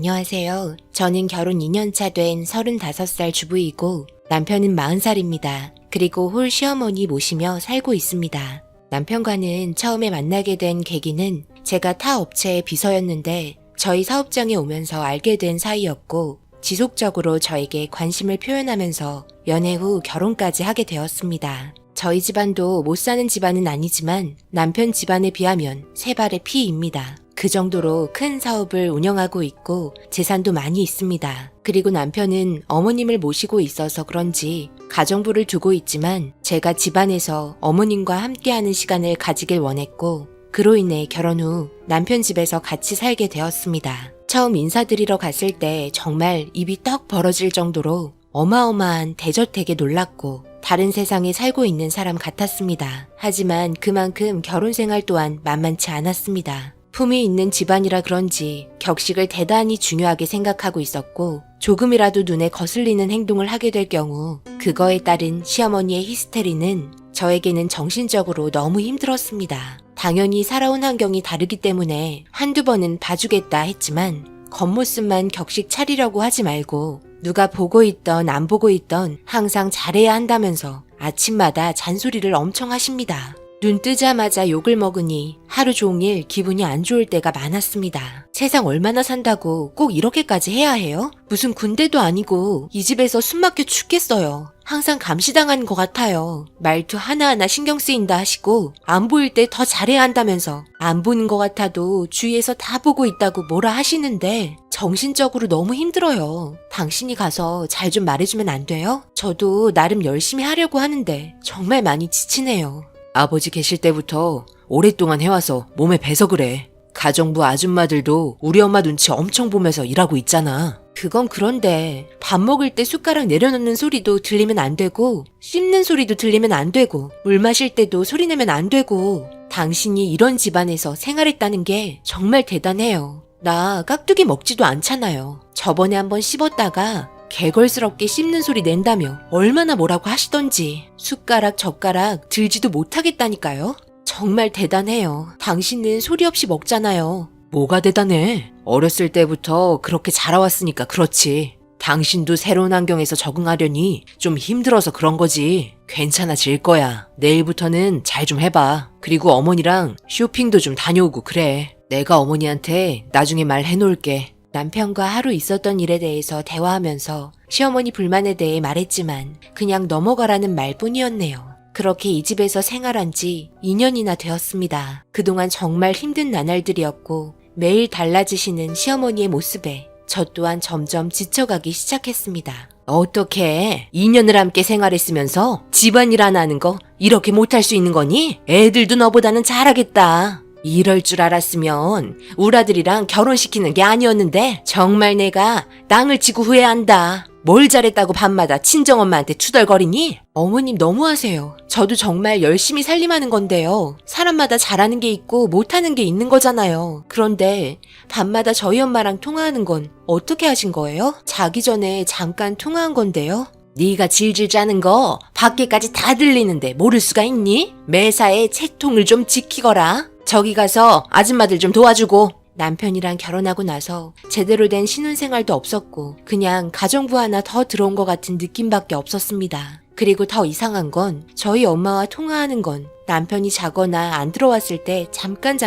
안녕하세요. 저는 결혼 2년차 된 35살 주부이고 남편은 40살입니다. 그리고 홀 시어머니 모시며 살고 있습니다. 남편과는 처음에 만나게 된 계기는 제가 타 업체의 비서였는데 저희 사업장에 오면서 알게 된 사이였고 지속적으로 저에게 관심을 표현하면서 연애 후 결혼까지 하게 되었습니다. 저희 집안도 못 사는 집안은 아니지만 남편 집안에 비하면 세 발의 피입니다. 그 정도로 큰 사업을 운영하고 있고 재산도 많이 있습니다. 그리고 남편은 어머님을 모시고 있어서 그런지 가정부를 두고 있지만 제가 집안에서 어머님과 함께하는 시간을 가지길 원했고 그로 인해 결혼 후 남편 집에서 같이 살게 되었습니다. 처음 인사드리러 갔을 때 정말 입이 떡 벌어질 정도로 어마어마한 대저택에 놀랐고 다른 세상에 살고 있는 사람 같았습니다. 하지만 그만큼 결혼 생활 또한 만만치 않았습니다. 품이 있는 집안이라 그런지 격식을 대단히 중요하게 생각하고 있었고 조금이라도 눈에 거슬리는 행동을 하게 될 경우 그거에 따른 시어머니의 히스테리는 저에게는 정신적으로 너무 힘들었습니다. 당연히 살아온 환경이 다르기 때문에 한두 번은 봐주겠다 했지만 겉모습만 격식 차리려고 하지 말고 누가 보고 있던 안 보고 있던 항상 잘해야 한다면서 아침마다 잔소리를 엄청 하십니다. 눈 뜨자마자 욕을 먹으니 하루 종일 기분이 안 좋을 때가 많았습니다. 세상 얼마나 산다고 꼭 이렇게까지 해야 해요? 무슨 군대도 아니고 이 집에서 숨막혀 죽겠어요. 항상 감시당하는 것 같아요. 말투 하나하나 신경 쓰인다 하시고 안 보일 때 더 잘해야 한다면서 안 보는 것 같아도 주위에서 다 보고 있다고 뭐라 하시는데 정신적으로 너무 힘들어요. 당신이 가서 잘 좀 말해주면 안 돼요? 저도 나름 열심히 하려고 하는데 정말 많이 지치네요. 아버지 계실 때부터 오랫동안 해와서 몸에 배서 그래. 가정부 아줌마들도 우리 엄마 눈치 엄청 보면서 일하고 있잖아. 그건 그런데 밥 먹을 때 숟가락 내려놓는 소리도 들리면 안 되고 씹는 소리도 들리면 안 되고 물 마실 때도 소리 내면 안 되고 당신이 이런 집안에서 생활했다는 게 정말 대단해요. 나 깍두기 먹지도 않잖아요. 저번에 한번 씹었다가 개걸스럽게 씹는 소리 낸다며 얼마나 뭐라고 하시던지 숟가락 젓가락 들지도 못하겠다니까요. 정말 대단해요. 당신은 소리 없이 먹잖아요. 뭐가 대단해? 어렸을 때부터 그렇게 자라왔으니까 그렇지. 당신도 새로운 환경에서 적응하려니 좀 힘들어서 그런 거지. 괜찮아질 거야. 내일부터는 잘 좀 해봐. 그리고 어머니랑 쇼핑도 좀 다녀오고 그래. 내가 어머니한테 나중에 말해놓을게. 남편과 하루 있었던 일에 대해서 대화하면서 시어머니 불만에 대해 말했지만 그냥 넘어가라는 말뿐이었네요. 그렇게 이 집에서 생활한 지 2년이나 되었습니다. 그동안 정말 힘든 나날들이었고 매일 달라지시는 시어머니의 모습에 저 또한 점점 지쳐가기 시작했습니다. 어떻게 2년을 함께 생활했으면서 집안일 하나 하는 거 이렇게 못할 수 있는 거니? 애들도 너보다는 잘하겠다. 이럴 줄 알았으면 우리 아들이랑 결혼시키는 게 아니었는데 정말 내가 낭을 치고 후회한다. 뭘 잘했다고 밤마다 친정엄마한테 투덜거리니? 어머님 너무하세요. 저도 정말 열심히 살림하는 건데요. 사람마다 잘하는 게 있고 못하는 게 있는 거잖아요. 그런데 밤마다 저희 엄마랑 통화하는 건 어떻게 하신 거예요? 자기 전에 잠깐 통화한 건데요. 네가 질질 짜는 거 밖에까지 다 들리는데 모를 수가 있니? 매사에 채통을 좀 지키거라. 저기 가서 아줌마들 좀 도와주고. 남편이랑 결혼하고 나서 제대로 된 신혼생활도 없었고 그냥 가정부 하나 더 들어온 것 같은 느낌밖에 없었습니다. 그리고 더 이상한 건 저희 엄마와 통화하는 건 남편이 자거나 안 들어왔을 때 잠깐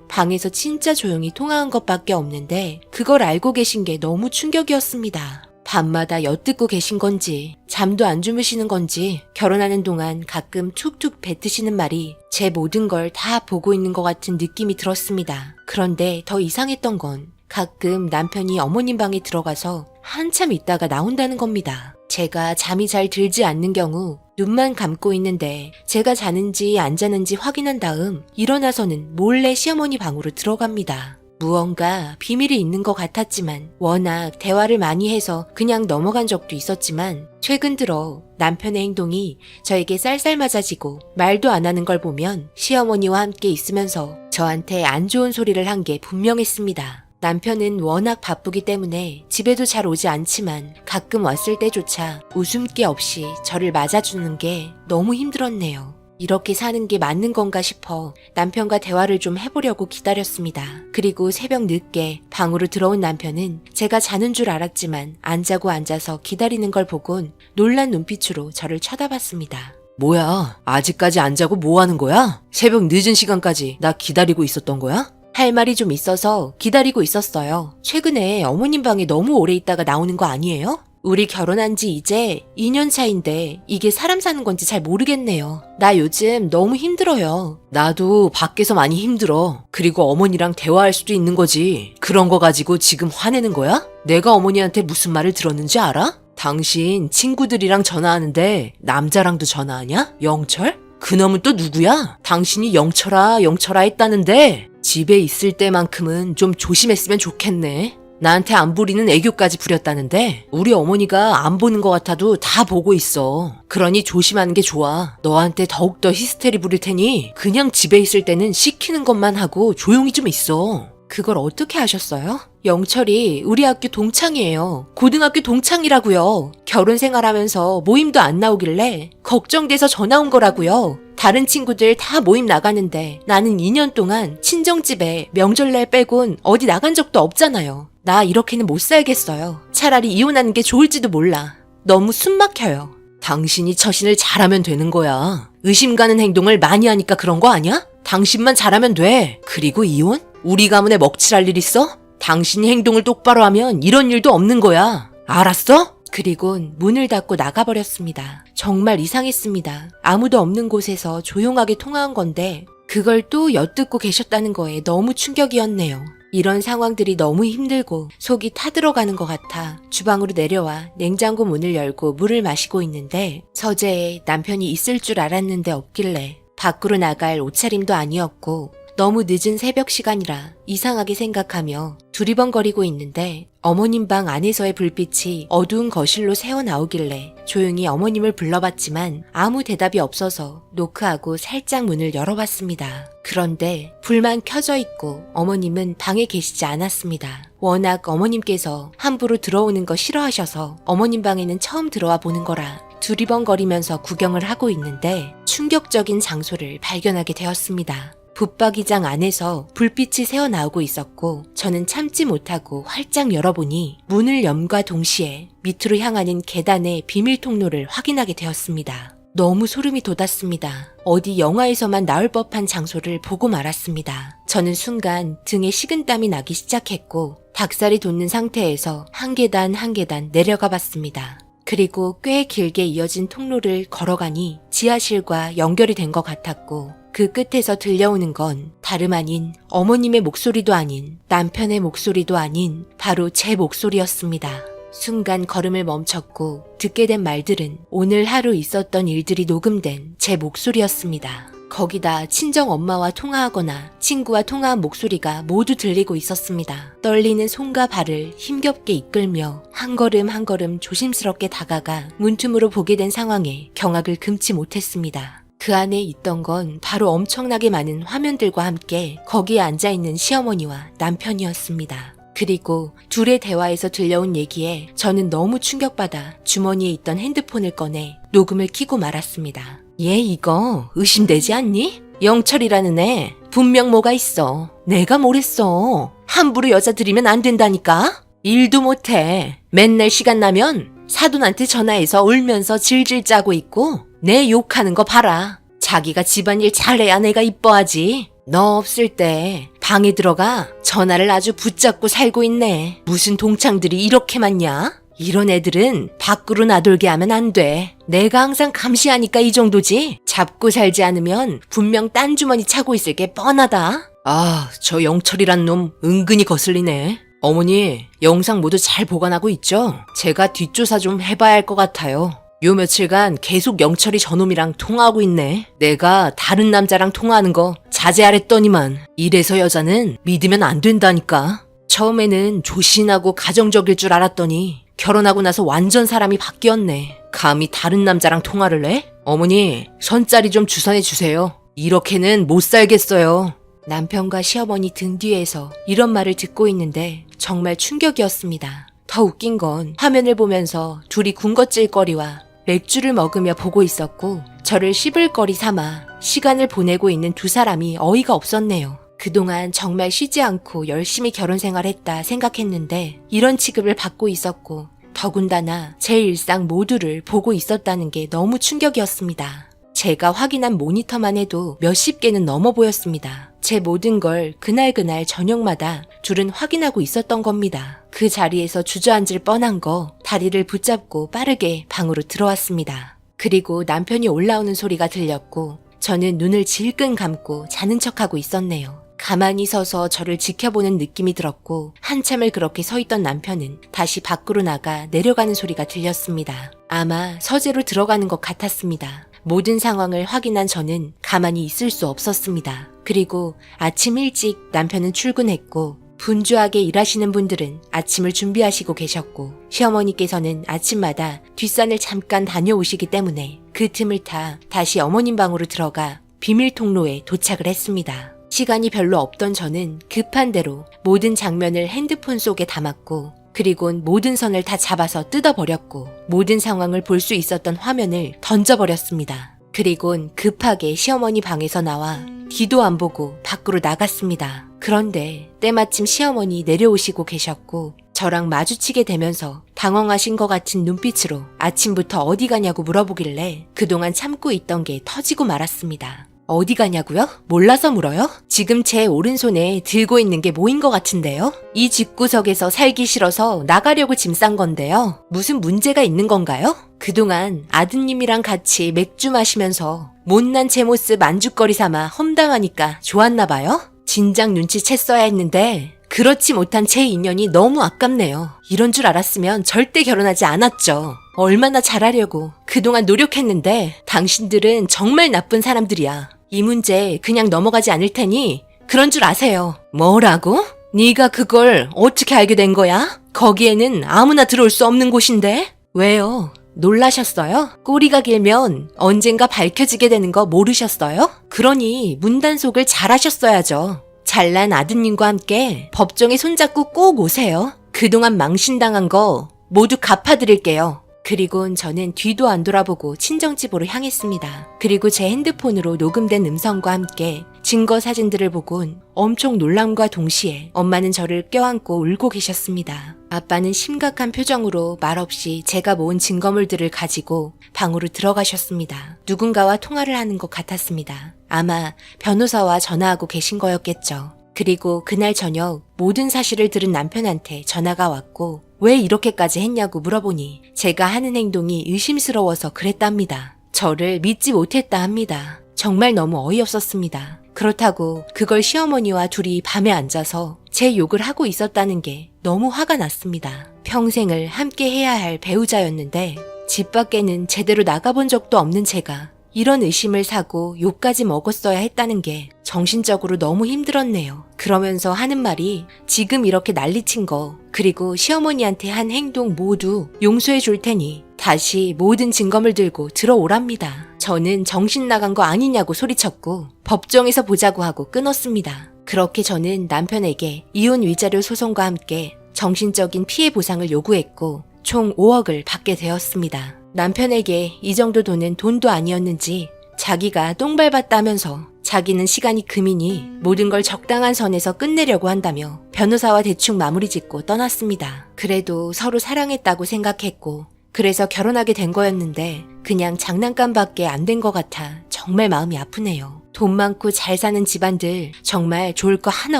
방에서 진짜 조용히 통화한 것밖에 없는데 그걸 알고 계신 게 너무 충격이었습니다. 밤마다 엿듣고 계신 건지 잠도 안 주무시는 건지 결혼하는 동안 가끔 툭툭 뱉으시는 말이 제 모든 걸 다 보고 있는 것 같은 느낌이 들었습니다. 그런데 더 이상했던 건 가끔 남편이 어머님 방에 들어가서 한참 있다가 나온다는 겁니다. 제가 잠이 잘 들지 않는 경우 눈만 감고 있는데 제가 자는지 안 자는지 확인한 다음 일어나서는 몰래 시어머니 방으로 들어갑니다. 무언가 비밀이 있는 것 같았지만 워낙 대화를 많이 해서 그냥 넘어간 적도 있었지만 최근 들어 남편의 행동이 저에게 쌀쌀맞아지고 말도 안 하는 걸 보면 시어머니와 함께 있으면서 저한테 안 좋은 소리를 한 게 분명했습니다. 남편은 워낙 바쁘기 때문에 집에도 잘 오지 않지만 가끔 왔을 때조차 웃음기 없이 저를 맞아주는 게 너무 힘들었네요. 이렇게 사는 게 맞는 건가 싶어 남편과 대화를 좀 해보려고 기다렸습니다. 그리고 새벽 늦게 방으로 들어온 남편은 제가 자는 줄 알았지만 안 자고 앉아서 기다리는 걸 보곤 놀란 눈빛으로 저를 쳐다봤습니다. 뭐야, 아직까지 안 자고 뭐 하는 거야? 새벽 늦은 시간까지 나 기다리고 있었던 거야? 할 말이 좀 있어서 기다리고 있었어요. 최근에 어머님 방에 너무 오래 있다가 나오는 거 아니에요? 우리 결혼한 지 이제 2년 차인데 이게 사람 사는 건지 잘 모르겠네요. 나 요즘 너무 힘들어요. 나도 밖에서 많이 힘들어. 그리고 어머니랑 대화할 수도 있는 거지. 그런 거 가지고 지금 화내는 거야? 내가 어머니한테 무슨 말을 들었는지 알아? 당신 친구들이랑 전화하는데 남자랑도 전화하냐? 영철? 그놈은 또 누구야? 당신이 영철아 했다는데 집에 있을 때만큼은 좀 조심했으면 좋겠네. 나한테 안 부리는 애교까지 부렸다는데 우리 어머니가 안 보는 것 같아도 다 보고 있어. 그러니 조심하는 게 좋아. 너한테 더욱더 히스테리 부릴 테니 그냥 집에 있을 때는 시키는 것만 하고 조용히 좀 있어. 그걸 어떻게 하셨어요? 영철이 우리 학교 동창이에요. 고등학교 동창이라고요. 결혼 생활하면서 모임도 안 나오길래 걱정돼서 전화 온 거라고요. 다른 친구들 다 모임 나가는데 나는 2년 동안 친정집에 명절날 빼곤 어디 나간 적도 없잖아요. 나 이렇게는 못 살겠어요. 차라리 이혼하는 게 좋을지도 몰라. 너무 숨 막혀요. 당신이 처신을 잘하면 되는 거야. 의심 가는 행동을 많이 하니까 그런 거 아니야? 당신만 잘하면 돼. 그리고 이혼? 우리 가문에 먹칠할 일 있어? 당신이 행동을 똑바로 하면 이런 일도 없는 거야. 알았어? 그리곤 문을 닫고 나가버렸습니다. 정말 이상했습니다. 아무도 없는 곳에서 조용하게 통화한 건데 그걸 또 엿듣고 계셨다는 거에 너무 충격이었네요. 이런 상황들이 너무 힘들고 속이 타들어가는 것 같아 주방으로 내려와 냉장고 문을 열고 물을 마시고 있는데 서재에 남편이 있을 줄 알았는데 없길래 밖으로 나갈 옷차림도 아니었고 너무 늦은 새벽 시간이라 이상하게 생각하며 두리번거리고 있는데 어머님 방 안에서의 불빛이 어두운 거실로 새어나오길래 조용히 어머님을 불러봤지만 아무 대답이 없어서 노크하고 살짝 문을 열어봤습니다. 그런데 불만 켜져 있고 어머님은 방에 계시지 않았습니다. 워낙 어머님께서 함부로 들어오는 거 싫어하셔서 어머님 방에는 처음 들어와 보는 거라 두리번거리면서 구경을 하고 있는데 충격적인 장소를 발견하게 되었습니다. 붙박이장 안에서 불빛이 새어나오고 있었고 저는 참지 못하고 활짝 열어보니 문을 염과 동시에 밑으로 향하는 계단의 비밀 통로를 확인하게 되었습니다. 너무 소름이 돋았습니다. 어디 영화에서만 나올 법한 장소를 보고 말았습니다. 저는 순간 등에 식은땀이 나기 시작했고 닭살이 돋는 상태에서 한 계단 한 계단 내려가 봤습니다. 그리고 꽤 길게 이어진 통로를 걸어가니 지하실과 연결이 된 것 같았고 그 끝에서 들려오는 건 다름 아닌 어머님의 목소리도 아닌 남편의 목소리도 아닌 바로 제 목소리였습니다. 순간 걸음을 멈췄고 듣게 된 말들은 오늘 하루 있었던 일들이 녹음된 제 목소리였습니다. 거기다 친정 엄마와 통화하거나 친구와 통화한 목소리가 모두 들리고 있었습니다. 떨리는 손과 발을 힘겹게 이끌며 한 걸음 한 걸음 조심스럽게 다가가 문틈으로 보게 된 상황에 경악을 금치 못했습니다. 그 안에 있던 건 바로 엄청나게 많은 화면들과 함께 거기에 앉아있는 시어머니와 남편이었습니다. 그리고 둘의 대화에서 들려온 얘기에 저는 너무 충격받아 주머니에 있던 핸드폰을 꺼내 녹음을 켜고 말았습니다. 얘 이거 의심되지 않니? 영철이라는 애 분명 뭐가 있어. 내가 뭘 했어. 함부로 여자 들이면 안 된다니까? 일도 못해. 맨날 시간 나면 사돈한테 전화해서 울면서 질질 짜고 있고 내 욕하는 거 봐라. 자기가 집안일 잘해야 내가 이뻐하지. 너 없을 때 방에 들어가 전화를 아주 붙잡고 살고 있네. 무슨 동창들이 이렇게 많냐? 이런 애들은 밖으로 나돌게 하면 안 돼. 내가 항상 감시하니까 이 정도지. 잡고 살지 않으면 분명 딴 주머니 차고 있을 게 뻔하다. 아, 저 영철이란 놈 은근히 거슬리네. 어머니, 영상 모두 잘 보관하고 있죠? 제가 뒷조사 좀 해봐야 할 것 같아요. 요 며칠간 계속 영철이 저놈이랑 통화하고 있네. 내가 다른 남자랑 통화하는 거 자제하랬더니만 이래서 여자는 믿으면 안 된다니까. 처음에는 조신하고 가정적일 줄 알았더니 결혼하고 나서 완전 사람이 바뀌었네. 감히 다른 남자랑 통화를 해? 어머니, 선짜리 좀 주선해 주세요. 이렇게는 못 살겠어요. 남편과 시어머니 등 뒤에서 이런 말을 듣고 있는데 정말 충격이었습니다. 더 웃긴 건 화면을 보면서 둘이 군것질거리와 맥주를 먹으며 보고 있었고 저를 씹을 거리 삼아 시간을 보내고 있는 두 사람이 어이가 없었네요. 그동안 정말 쉬지 않고 열심히 결혼 생활했다 생각했는데 이런 취급을 받고 있었고 더군다나 제 일상 모두를 보고 있었다는 게 너무 충격이었습니다. 제가 확인한 모니터만 해도 몇십 개는 넘어 보였습니다. 제 모든 걸 그날 저녁마다 둘은 확인하고 있었던 겁니다. 그 자리에서 주저앉을 뻔한 거 다리를 붙잡고 빠르게 방으로 들어왔습니다. 그리고 남편이 올라오는 소리가 들렸고 저는 눈을 질끈 감고 자는 척하고 있었네요. 가만히 서서 저를 지켜보는 느낌이 들었고 한참을 그렇게 서 있던 남편은 다시 밖으로 나가 내려가는 소리가 들렸습니다. 아마 서재로 들어가는 것 같았습니다. 모든 상황을 확인한 저는 가만히 있을 수 없었습니다. 그리고 아침 일찍 남편은 출근했고 분주하게 일하시는 분들은 아침을 준비하시고 계셨고 시어머니께서는 아침마다 뒷산을 잠깐 다녀오시기 때문에 그 틈을 타 다시 어머님 방으로 들어가 비밀 통로에 도착을 했습니다. 시간이 별로 없던 저는 급한 대로 모든 장면을 핸드폰 속에 담았고 그리곤 모든 선을 다 잡아서 뜯어버렸고 모든 상황을 볼 수 있었던 화면을 던져버렸습니다. 그리곤 급하게 시어머니 방에서 나와 뒤도 안 보고 밖으로 나갔습니다. 그런데 때마침 시어머니 내려오시고 계셨고 저랑 마주치게 되면서 당황하신 것 같은 눈빛으로 아침부터 어디 가냐고 물어보길래 그동안 참고 있던 게 터지고 말았습니다. 어디 가냐고요? 몰라서 물어요? 지금 제 오른손에 들고 있는 게 뭐인 것 같은데요? 이 집구석에서 살기 싫어서 나가려고 짐 싼 건데요. 무슨 문제가 있는 건가요? 그동안 아드님이랑 같이 맥주 마시면서 못난 제 모습 안주거리 삼아 험담하니까 좋았나 봐요? 진작 눈치챘어야 했는데 그렇지 못한 제 인연이 너무 아깝네요. 이런 줄 알았으면 절대 결혼하지 않았죠. 얼마나 잘하려고 그동안 노력했는데 당신들은 정말 나쁜 사람들이야. 이 문제 그냥 넘어가지 않을 테니 그런 줄 아세요. 뭐라고? 네가 그걸 어떻게 알게 된 거야? 거기에는 아무나 들어올 수 없는 곳인데? 왜요? 놀라셨어요? 꼬리가 길면 언젠가 밝혀지게 되는 거 모르셨어요? 그러니 문단속을 잘하셨어야죠. 잘난 아드님과 함께 법정에 손잡고 꼭 오세요. 그동안 망신당한 거 모두 갚아드릴게요. 그리곤 저는 뒤도 안 돌아보고 친정집으로 향했습니다. 그리고 제 핸드폰으로 녹음된 음성과 함께 증거 사진들을 보곤 엄청 놀람과 동시에 엄마는 저를 껴안고 울고 계셨습니다. 아빠는 심각한 표정으로 말없이 제가 모은 증거물들을 가지고 방으로 들어가셨습니다. 누군가와 통화를 하는 것 같았습니다. 아마 변호사와 전화하고 계신 거였겠죠. 그리고 그날 저녁 모든 사실을 들은 남편한테 전화가 왔고 왜 이렇게까지 했냐고 물어보니 제가 하는 행동이 의심스러워서 그랬답니다. 저를 믿지 못했다 합니다. 정말 너무 어이없었습니다. 그렇다고 그걸 시어머니와 둘이 밤에 앉아서 제 욕을 하고 있었다는 게 너무 화가 났습니다. 평생을 함께 해야 할 배우자였는데 집 밖에는 제대로 나가본 적도 없는 제가 이런 의심을 사고 욕까지 먹었어야 했다는 게 정신적으로 너무 힘들었네요. 그러면서 하는 말이 지금 이렇게 난리친 거 그리고 시어머니한테 한 행동 모두 용서해 줄 테니 다시 모든 증거물 들고 들어오랍니다. 저는 정신 나간 거 아니냐고 소리쳤고 법정에서 보자고 하고 끊었습니다. 그렇게 저는 남편에게 이혼 위자료 소송과 함께 정신적인 피해 보상을 요구했고 총 5억을 받게 되었습니다. 남편에게 이 정도 돈은 돈도 아니었는지 자기가 똥 밟았다면서 자기는 시간이 금이니 모든 걸 적당한 선에서 끝내려고 한다며 변호사와 대충 마무리 짓고 떠났습니다. 그래도 서로 사랑했다고 생각했고 그래서 결혼하게 된 거였는데 그냥 장난감밖에 안 된 것 같아 정말 마음이 아프네요. 돈 많고 잘 사는 집안들 정말 좋을 거 하나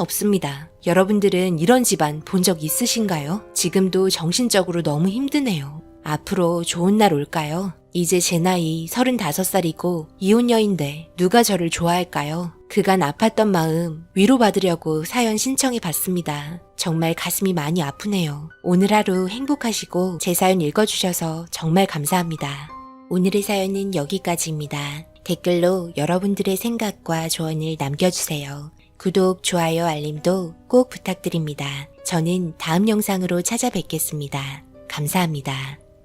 없습니다. 여러분들은 이런 집안 본 적 있으신가요? 지금도 정신적으로 너무 힘드네요. 앞으로 좋은 날 올까요? 이제 제 나이 35살이고 이혼녀인데 누가 저를 좋아할까요? 그간 아팠던 마음 위로받으려고 사연 신청해 봤습니다. 정말 가슴이 많이 아프네요. 오늘 하루 행복하시고 제 사연 읽어주셔서 정말 감사합니다. 오늘의 사연은 여기까지입니다. 댓글로 여러분들의 생각과 조언을 남겨주세요. 구독, 좋아요, 알림도 꼭 부탁드립니다. 저는 다음 영상으로 찾아뵙겠습니다. 감사합니다.